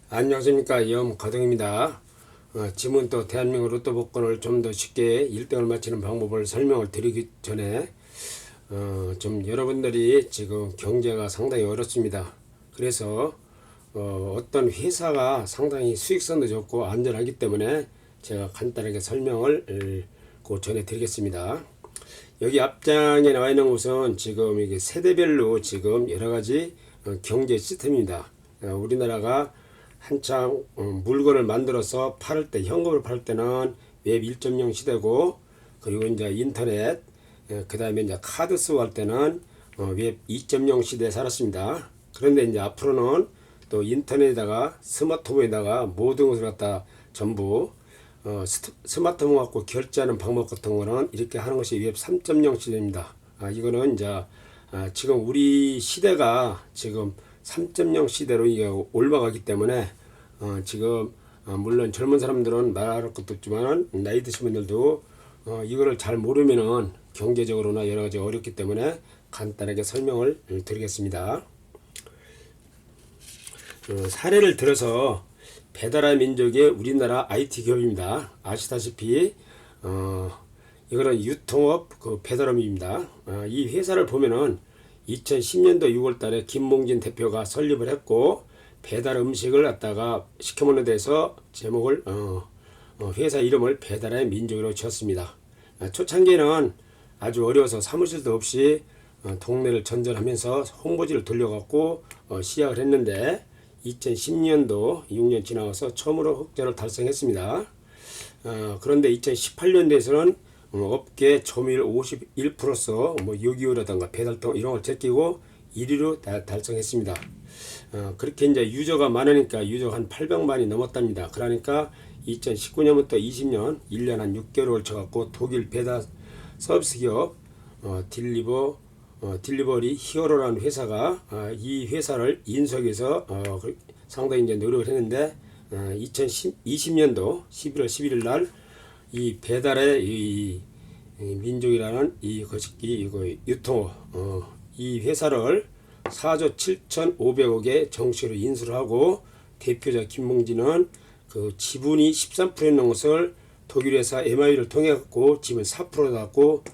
안녕하십니까, 염가동입니다. 지금은 또 대한민국 로또 복권을 좀 더 쉽게 1등을 맞히는 방법을 설명을 드리기 전에 좀 여러분들이 지금 경제가 상당히 어렵습니다. 그래서 어떤 회사가 상당히 수익성도 좋고 안전하기 때문에 제가 간단하게 설명을 전해드리겠습니다. 여기 앞장에 나와 있는 것은 지금 이게 세대별로 지금 여러 가지 경제 시스템입니다. 우리나라가 한창 물건을 만들어서 팔을 때, 현금을 팔 때는 웹 1.0 시대고, 그리고 이제 인터넷, 그 다음에 이제 카드 쓰고 할 때는 웹 2.0 시대에 살았습니다. 그런데 이제 앞으로는 또 인터넷에다가 스마트폰에다가 모든 것을 갖다 전부 스마트폰 갖고 결제하는 방법 같은 거는 이렇게 하는 것이 웹 3.0 시대입니다. 이거는 이제 지금 우리 시대가 지금 3.0 시대로 이게 올라가기 때문에 지금 물론 젊은 사람들은 말할 것도 없지만 나이 드신 분들도 이거를 잘 모르면은 경제적으로나 여러 가지 어렵기 때문에 간단하게 설명을 드리겠습니다. 사례를 들어서 배달의 민족의 우리나라 IT 기업입니다. 아시다시피 이거는 유통업 배달업입니다. 이 회사를 보면은 2010년도 6월달에 김봉진 대표가 설립을 했고, 배달 음식을 갖다가 시켜먹는 데서 제목을 회사 이름을 배달의 민족으로 지었습니다. 초창기에는 아주 어려워서 사무실도 없이 동네를 전전하면서 홍보지를 돌려갖고 시작을 했는데 2010년도 6년 지나서 처음으로 흑자를 달성했습니다. 그런데 2018년도에서는 업계 점유율 51%서 요기요라든가 배달통 이런 걸 제끼고 1위로 달성했습니다. 그렇게 이제 유저가 많으니까 유저가 한 800만이 넘었답니다. 그러니까 2019년부터 20년 1년 한 6개월을 쳐갖고 독일 배달 서비스 기업 딜리버리 히어로라는 회사가 이 회사를 인수해서 상당히 이제 노력을 했는데 2020년도 11월 11일 날 이 배달의 이 민족이라는 이 유통 이 회사를 4조 7,500억에 정식으로 인수를 하고, 대표자 김봉진은 그 지분이 13% 있는 것을 독일 회사 MI를 통해 갖고 지분 4% 갖고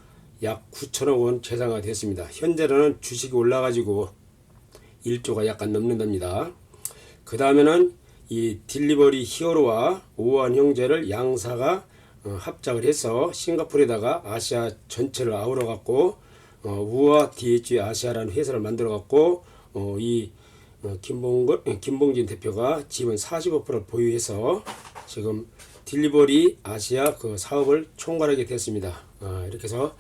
약 9천억 원 재산가 됐습니다. 현재는 주식이 올라가지고 1조가 약간 넘는답니다. 그 다음에는 이 딜리버리 히어로와 오한 형제를 양사가 합작을 해서 싱가포르에다가 아시아 전체를 아우러 갖고 우와 DH 아시아라는 회사를 만들어 갖고 이 김봉진 대표가 지분 45%를 보유해서 지금 딜리버리 아시아 그 사업을 총괄하게 됐습니다. 이렇게 해서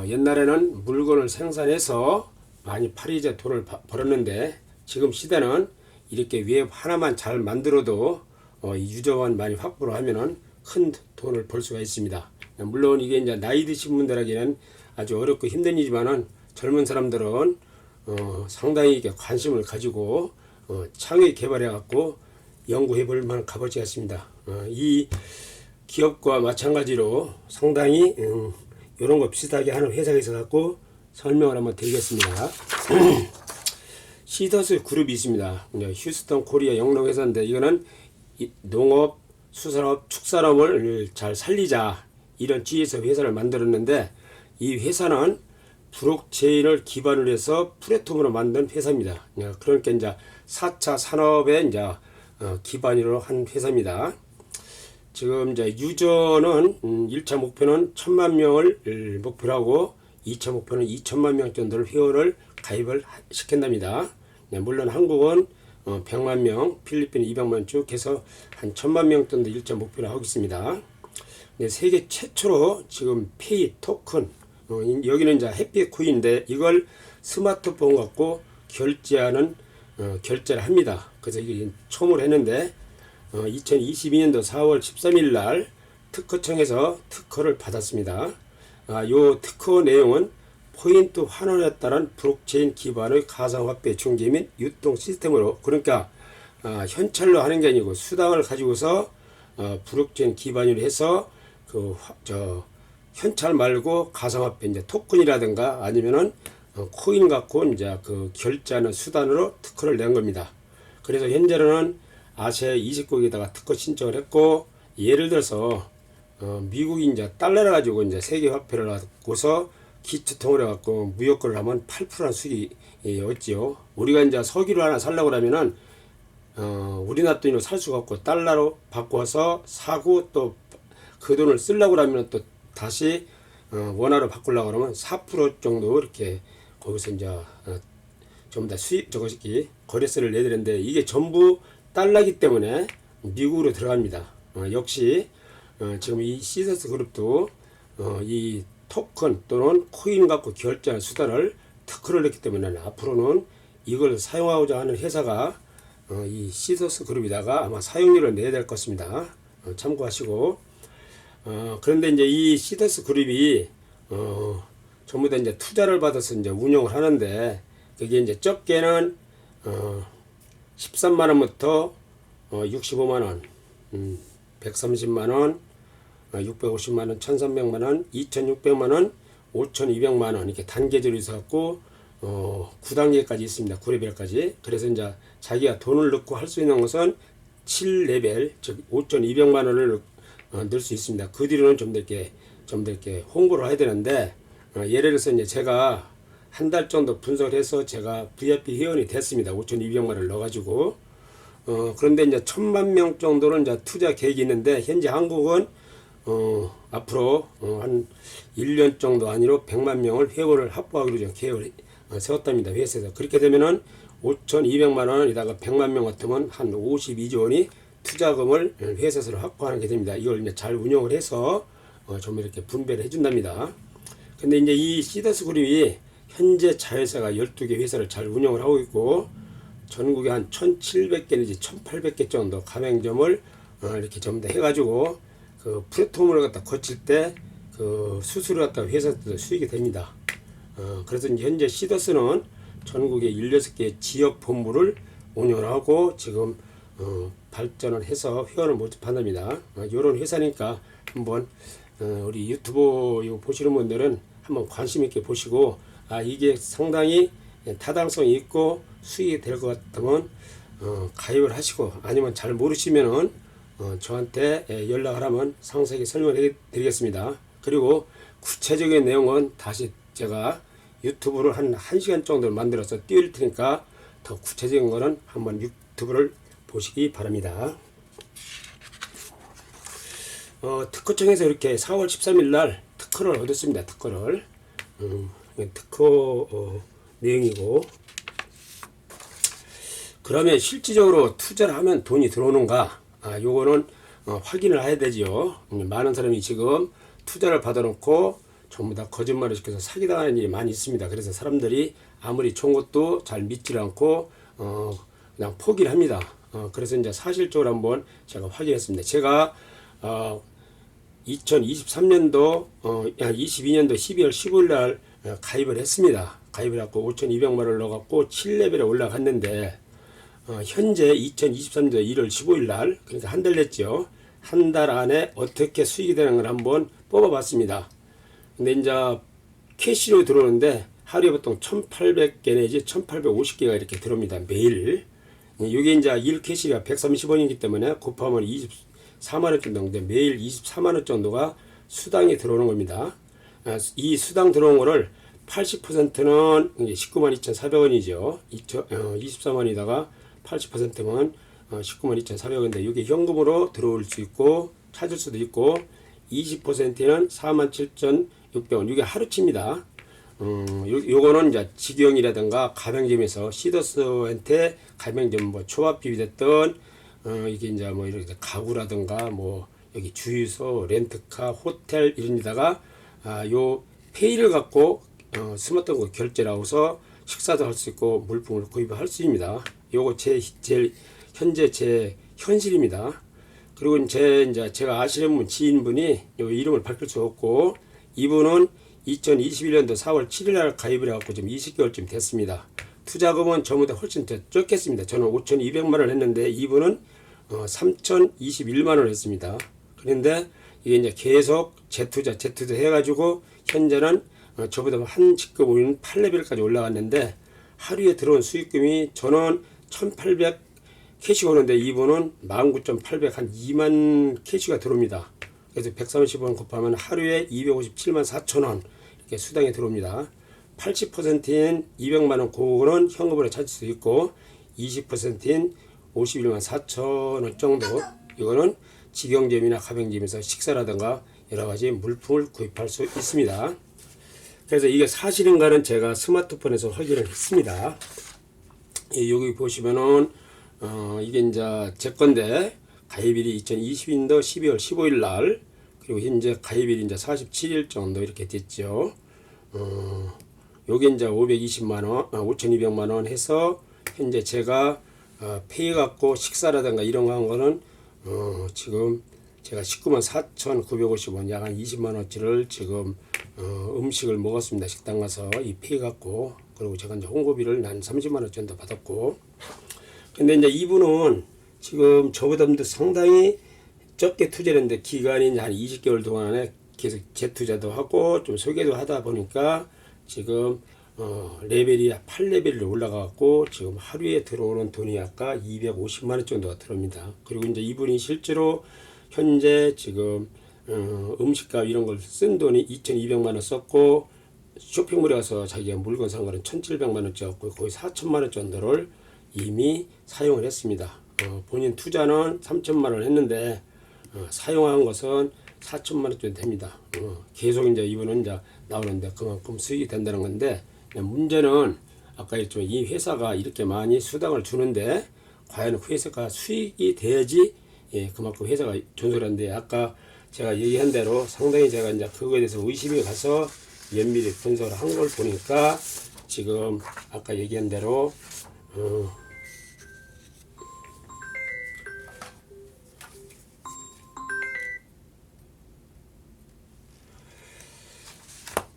옛날에는 물건을 생산해서 많이 팔이자 돈을 벌었는데, 지금 시대는 이렇게 웹 하나만 잘 만들어도 유저만 많이 확보를 하면은 큰 돈을 벌 수가 있습니다. 물론 이게 이제 나이 드신 분들에게는 아주 어렵고 힘든 일이지만은 젊은 사람들은 상당히 이게 관심을 가지고 창의 개발해 갖고 연구해 볼 만한 값어치가 있습니다. 이 기업과 마찬가지로 상당히 이런 거 비슷하게 하는 회사가 있어 갖고 설명을 한번 드리겠습니다. 시더스 그룹이 있습니다. 휴스턴 코리아 영농 회사인데, 이거는 농업, 수산업, 축산업을 잘 살리자 이런 취지에서 회사를 만들었는데, 이 회사는 블록체인을 기반으로 해서 플랫폼으로 만든 회사입니다. 그러니까 이제 4차 산업에 이제 기반으로 한 회사입니다. 지금 이제 유저는 1차 목표는 1000만 명을 목표로 하고 2차 목표는 2천만 명 정도를 회원을 가입을 시킨답니다. 물론 한국은 100만 명, 필리핀 200만 쭉 해서 한 1000만 명 정도 1차 목표로 하고 있습니다. 세계 최초로 지금 페이 토큰, 여기는 이제 해피코인인데 이걸 스마트폰 갖고 결제하는 결제를 합니다. 그래서 이게 처음으로 했는데 2022년도 4월 13일 날 특허청에서 특허를 받았습니다. 요 특허 내용은 포인트 환원에 따른 블록체인 기반의 가상화폐 중개 및 유통 시스템으로, 그러니까 현찰로 하는 게 아니고 수당을 가지고서 블록체인 기반으로 해서 현찰 말고 가상화폐 이제 토큰이라든가 아니면은 코인 갖고 이제 그 결제하는 수단으로 특허를 낸 겁니다. 그래서 현재는 아시아 20국에다가 특허 신청을 했고, 예를 들어서 미국이 이제 달러를 가지고 이제 세계 화폐를 갖고서 기초통을 해갖고 무역거래를 하면 8%는 수익이 얻지요. 우리가 이제 석유를 하나 살려고 하면은 우리나라 돈으로 살 수가 없고 달러로 바꿔서 사고 또 그 돈을 쓰려고 하면 또 다시 원화로 바꾸려고 하면 4% 정도 이렇게 거기서 이제 전부 다 수입 저것이 거래세를 내야 되는데 이게 전부 달러기 때문에 미국으로 들어갑니다. 역시 지금 이 시서스 그룹도 이 토큰 또는 코인 갖고 결제하는 수단을 특허를 했기 때문에 앞으로는 이걸 사용하고자 하는 회사가 이 시서스 그룹에다가 아마 사용료를 내야 될 것입니다. 참고하시고 그런데 이제 이 시서스 그룹이 전부 다 이제 투자를 받아서 이제 운영을 하는데 그게 이제 적게는 13만 원부터 65만 원, 130만 원, 650만 원, 1,300만 원, 2,600만 원, 5,200만 원 이렇게 단계적으로 있어갖고 9단계까지 있습니다. 9레벨까지. 그래서 이제 자기가 돈을 넣고 할 수 있는 것은 7레벨, 즉 5,200만 원을 넣을 수 있습니다. 그 뒤로는 좀 더 이렇게 홍보를 해야 되는데 예를 들어서 이제 제가 한 달 정도 분석을 해서 제가 VIP 회원이 됐습니다. 5,200만 원을 넣어가지고 그런데 이제 1,000만 명 정도는 이제 투자 계획이 있는데 현재 한국은 앞으로 한 1년 정도 안으로 100만 명을 회원을 확보하기로 좀 계획을 세웠답니다. 회사에서. 그렇게 되면은 5,200만 원에다가 100만 명 같으면 한 52조 원이 투자금을 회사에서 확보하는 게 됩니다. 이걸 이제 잘 운영을 해서 좀 이렇게 분배를 해준답니다. 근데 이제 이 시더스 그룹이 현재 자회사가 12개 회사를 잘 운영을 하고 있고 전국에 한 1,700개 내지 1,800개 정도 가맹점을 이렇게 전부 다 해가지고 그 플랫폼을 갖다 거칠 때 그 수수료 갖다 회사도 수익이 됩니다. 그래서 이제 현재 시더스는 전국에 16개 지역 본부를 운영을 하고 지금 발전을 해서 회원을 모집한답니다. 이런 회사니까 한번 우리 유튜브 이거 보시는 분들은 한번 관심 있게 보시고 이게 상당히 타당성이 있고 수익이 될 것 같으면 가입을 하시고 아니면 잘 모르시면은 저한테 연락을 하면 상세하게 설명해 드리겠습니다. 그리고 구체적인 내용은 다시 제가 유튜브를 한 1시간 정도 만들어서 띄울 테니까 더 구체적인 거는 한번 유튜브를 보시기 바랍니다. 특허청에서 이렇게 4월 13일 날 특허를 얻었습니다. 특허를 특허 내용이고 그러면 실질적으로 투자를 하면 돈이 들어오는가 요거는 확인을 해야 되지요. 많은 사람이 지금 투자를 받아놓고 전부 다 거짓말을 시켜서 사기당하는 일이 많이 있습니다. 그래서 사람들이 아무리 좋은 것도 잘 믿지 않고 그냥 포기를 합니다. 그래서 이제 사실적으로 한번 제가 확인했습니다. 제가 2023년도 22년도 12월 15일 날 가입을 했습니다. 가입을 했고 5,200만 원을 넣어갖고 7레벨에 올라갔는데 현재 2023년도 1월 15일 날 그러니까 한 달 됐죠. 한 달 안에 어떻게 수익이 되는 걸 한번 뽑아봤습니다. 근데 이제 캐시로 들어오는데 하루에 보통 1,800개 내지 1,850개가 이렇게 들어옵니다. 매일. 이게 이제 1 캐시가 130원이기 때문에 곱하면 24만 원 정도 되는데 매일 24만 원 정도가 수당이 들어오는 겁니다. 이 수당 들어온 거를 80%는 19만 2,400원이죠. 24만원에다가 80%면 19만 2,400원인데 이게 현금으로 들어올 수 있고 찾을 수도 있고 20%는 47,600원 이게 하루치입니다. 요거는 이제 직영이라든가 가맹점에서 시더스한테 가맹점 뭐 초밥집이 됐던 이게 이제 뭐 이렇게 가구라든가 뭐 여기 주유소, 렌트카, 호텔 이런 데다가 요 페이를 갖고 스마트폰 결제를 하고서 식사도 할 수 있고 물품을 구입할 수 있습니다. 요거 제일 현재 제 현실입니다. 그리고 이제 제가 아시는 분 지인분이 요 이름을 밝힐 수 없고 이분은 2021년도 4월 7일 날 가입을 해갖고 지금 20개월쯤 됐습니다. 투자금은 저보다 훨씬 더 적겠습니다. 저는 5,200만 원을 했는데 이분은 3,021만 원을 했습니다. 그런데 이게 이제 계속 재투자 해가지고 현재는 저보다 한 직급 올린 8레벨까지 올라갔는데 하루에 들어온 수익금이 저는 1,800 캐시가 오는데 이분은 19,800 한 2만 캐시가 들어옵니다. 그래서 130원 곱하면 하루에 257만 4천 원 이렇게 수당이 들어옵니다. 80%인 200만 원 그거는 현금으로 찾을 수 있고 20%인 51만 4천 원 정도 이거는 직영점이나 가맹점에서 식사라든가 여러 가지 물품을 구입할 수 있습니다. 그래서 이게 사실인가는 제가 스마트폰에서 확인을 했습니다. 여기 보시면은 이게 이제 제 건데 가입일이 2020년도 12월 15일 날 그리고 현재 가입일이 이제 47일 정도 이렇게 됐죠. 요게 이제 520만 원, 5,200만 원 해서 현재 제가 페이 갖고 식사라든가 이런 거 한 거는 지금 제가 19만 4,950원 약 한 20만 원치를 지금 음식을 먹었습니다. 식당 가서 이 페이 갖고 그리고 제가 이제 홍보비를 한 30만 원 정도 받았고 근데 이제 이분은 지금 저보다도 상당히 적게 투자를 했는데 기간이 한 20개월 동안에 계속 재투자도 하고 좀 소개도 하다 보니까 지금 레벨이 8레벨로 올라가고 지금 하루에 들어오는 돈이 아까 250만 원 정도가 들어옵니다. 그리고 이제 이분이 실제로 현재 지금 음식값 이런 걸 쓴 돈이 2,200만 원 썼고 쇼핑몰에 가서 자기가 물건 산 거는 1,700만 원짜리였고 거의 4천만 원 정도를 이미 사용을 했습니다. 본인 투자는 3천만 원 했는데 사용한 것은 4천만 원 정도 됩니다. 계속 이제 이분은 이제 나오는데 그만큼 수익이 된다는 건데 문제는 아까 했지만 이 회사가 이렇게 많이 수당을 주는데 과연 회사가 수익이 돼야지 그만큼 회사가 존속하는데 아까 제가 얘기한 대로 상당히 제가 이제 그거에 대해서 의심이 가서 면밀히 분석을 한 걸 보니까 지금 아까 얘기한 대로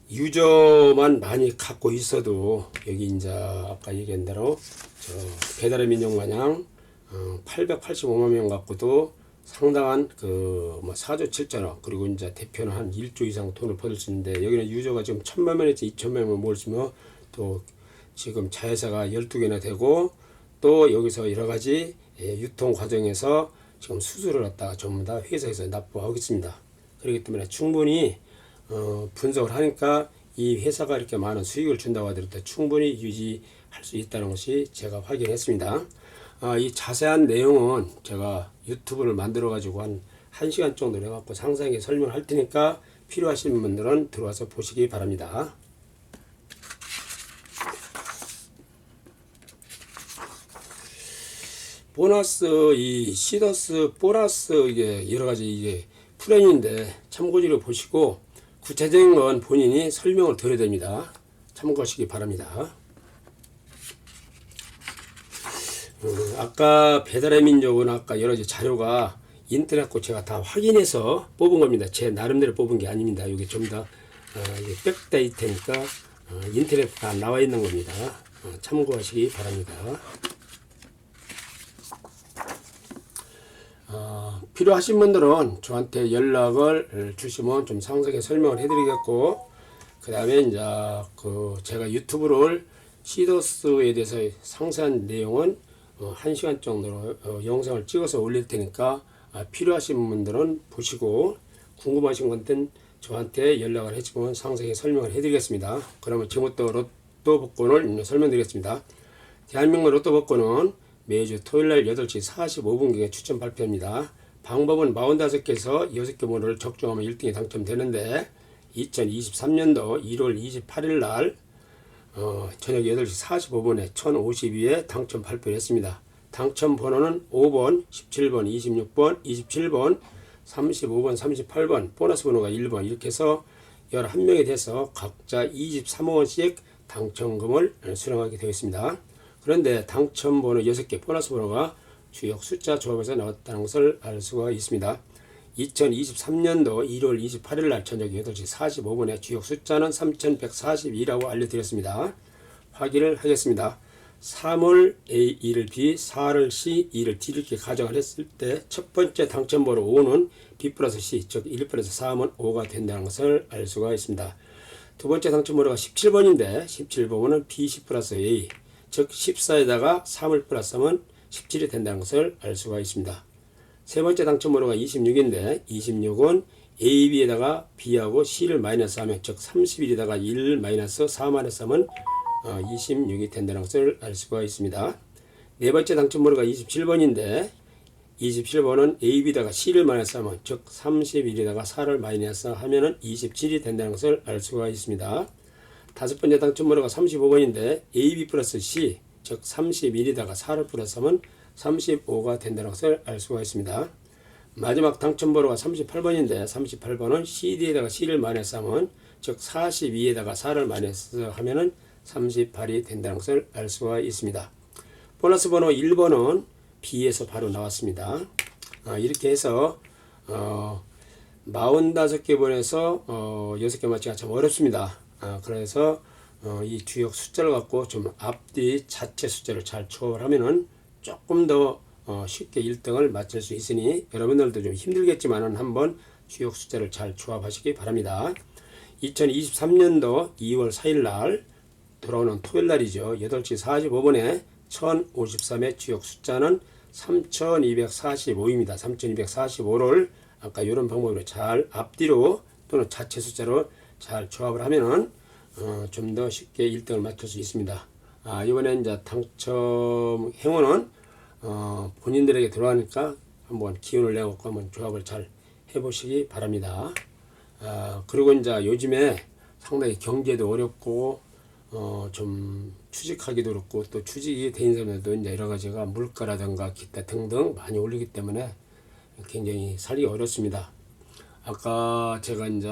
유저만 많이 갖고 있어도 여기 이제 아까 얘기한 대로 저 배달의 민족 마냥 885만 명 갖고도 상당한 그 4조 7천억 그리고 이제 대표는 한 1조 이상 돈을 벌을 수 있는데 여기는 유저가 지금 1,000만 명에서 2,000만 명을 모으시면 또 지금 자회사가 12개나 되고 또 여기서 여러 가지 유통 과정에서 지금 수수료를 갖다가 전부 다 회사에서 납부하고 있습니다. 그렇기 때문에 충분히 분석을 하니까 이 회사가 이렇게 많은 수익을 준다고 하더라도 충분히 유지할 수 있다는 것이 제가 확인했습니다. 이 자세한 내용은 제가 유튜브를 만들어 가지고 한 1시간 정도 해갖고 상세하게 설명할 테니까 필요하신 분들은 들어와서 보시기 바랍니다. 보너스 이 시더스 보너스 이게 여러 가지 이게 플랜인데 참고지로 보시고 구체적인 건 본인이 설명을 드려야 됩니다. 참고하시기 바랍니다. 아까 배달의 민족은 아까 여러 가지 자료가 인터넷 거 제가 다 확인해서 뽑은 겁니다. 제 나름대로 뽑은 게 아닙니다. 이게 좀 더 백데이터니까 인터넷 다 나와 있는 겁니다. 참고하시기 바랍니다. 필요하신 분들은 저한테 연락을 주시면 좀 상세하게 설명을 해드리겠고 그 다음에 이제 제가 유튜브를 시더스에 대해서 상세한 내용은 1시간 정도로 영상을 찍어서 올릴 테니까 필요하신 분들은 보시고 궁금하신 것들은 저한테 연락을 해주시면 상세하게 설명을 해드리겠습니다. 그러면 지금부터 로또 복권을 설명드리겠습니다. 대한민국 로또 복권은 매주 토요일날 8시 45분경에 추첨 발표합니다. 방법은 45개에서 6개 번호를 적중하면 1등이 당첨되는데 2023년도 1월 28일 날 저녁 8시 45분에 1052회 당첨 발표를 했습니다. 당첨 번호는 5번, 17번, 26번, 27번, 35번, 38번, 보너스 번호가 1번 이렇게 해서 11명이 돼서 각자 23원씩 당첨금을 수령하게 되어 있습니다. 그런데 당첨 번호 6개, 보너스 번호가 주역 숫자 조합에서 나왔다는 것을 알 수가 있습니다. 2023년도 1월 28일 날 저녁 8시 45분에 주역 숫자는 3142라고 알려드렸습니다. 확인을 하겠습니다. 3을 A, 2를 B, 4를 C, 2를 D 이렇게 가정을 했을 때 첫 번째 당첨번호 5는 B 플러스 C, 즉 1 플러스 3은 5가 된다는 것을 알 수가 있습니다. 두 번째 당첨번호가 17번인데 17번은 B, C 플러스 A, 즉 14에다가 3을 플러스 하면 17이 된다는 것을 알 수가 있습니다. 세 번째 당첨번호가 26인데 26은 A, B에다가 B하고 C를 마이너스하면 즉 31에다가 1 마이너스 4 마이너스하면 26이 된다는 것을 알 수가 있습니다. 네 번째 당첨번호가 27번인데 27번은 A, B에다가 C를 마이너스하면 즉 31에다가 4를 마이너스하면 27이 된다는 것을 알 수가 있습니다. 다섯 번째 당첨번호가 35번인데 A, B 플러스 C 즉 31에다가 4를 플러스하면 35가 된다는 것을 알 수가 있습니다. 마지막 당첨번호가 38번인데 38번은 CD에다가 C를 마이너스하면 즉 42에다가 4를 마이너스하면 38이 된다는 것을 알 수가 있습니다. 보너스 번호 1번은 B에서 바로 나왔습니다. 이렇게 해서 45개 번에서 6개 맞히기가 참 어렵습니다. 그래서 이 주역 숫자를 갖고 좀 앞뒤 자체 숫자를 잘 조합을 하면은 조금 더 쉽게 1등을 맞출 수 있으니 여러분들도 좀 힘들겠지만은 한번 주역 숫자를 잘 조합하시기 바랍니다. 2023년도 2월 4일 날 돌아오는 토요일 날이죠. 8시 45분에 1053의 주역 숫자는 3245입니다. 3245를 아까 이런 방법으로 잘 앞뒤로 또는 자체 숫자로 잘 조합을 하면은 좀 더 쉽게 1등을 맞출 수 있습니다. 이번에 이제 당첨 행운은 본인들에게 들어가니까 한번 기운을 내갖고 한번 조합을 잘 해보시기 바랍니다. 그리고 이제 요즘에 상당히 경제도 어렵고 좀 취직하기도 어렵고 또 취직이 된 사람들도 이제 여러 가지가 물가라든가 기타 등등 많이 올리기 때문에 굉장히 살기 어렵습니다. 아까 제가 이제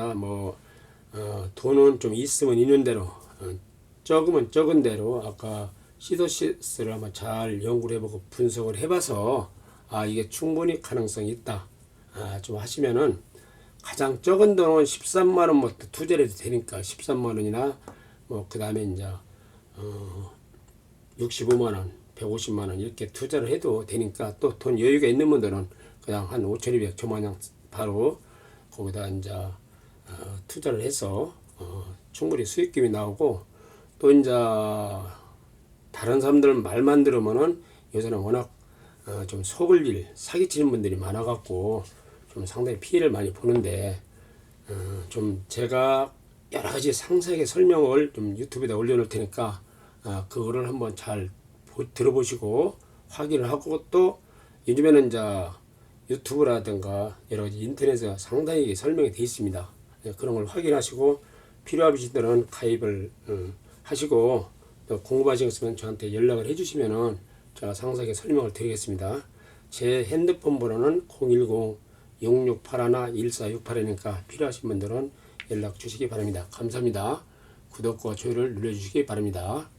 돈은 좀 있으면 있는 대로 적으면 적은 대로 아까 시도시스를 한번 잘 연구를 해보고 분석을 해봐서 이게 충분히 가능성이 있다 좀 하시면은 가장 적은 돈은 13만원부터 투자를 해도 되니까 13만원이나 그 다음에 이제 65만원 150만원 이렇게 투자를 해도 되니까 또 돈 여유가 있는 분들은 그냥 한 5,200 저만냥 바로 거기다 이제 투자를 해서 충분히 수익금이 나오고 또 이제 다른 사람들 말만 들으면은 요새는 워낙 좀 속을 일 사기치는 분들이 많아갖고 좀 상당히 피해를 많이 보는데 좀 제가 여러 가지 상세하게 설명을 좀 유튜브에다 올려놓을 테니까 그거를 한번 잘 들어보시고 확인을 하고 또 요즘에는 이제 유튜브라든가 여러 가지 인터넷에 상당히 설명이 되어 있습니다. 그런 걸 확인하시고 필요하신 분들은 가입을 하시고 또 궁금하시면 저한테 연락을 해주시면은 제가 상세하게 설명을 드리겠습니다. 제 핸드폰 번호는 010-6681-1468이니까 필요하신 분들은 연락 주시기 바랍니다. 감사합니다. 구독과 좋아요를 눌러주시기 바랍니다.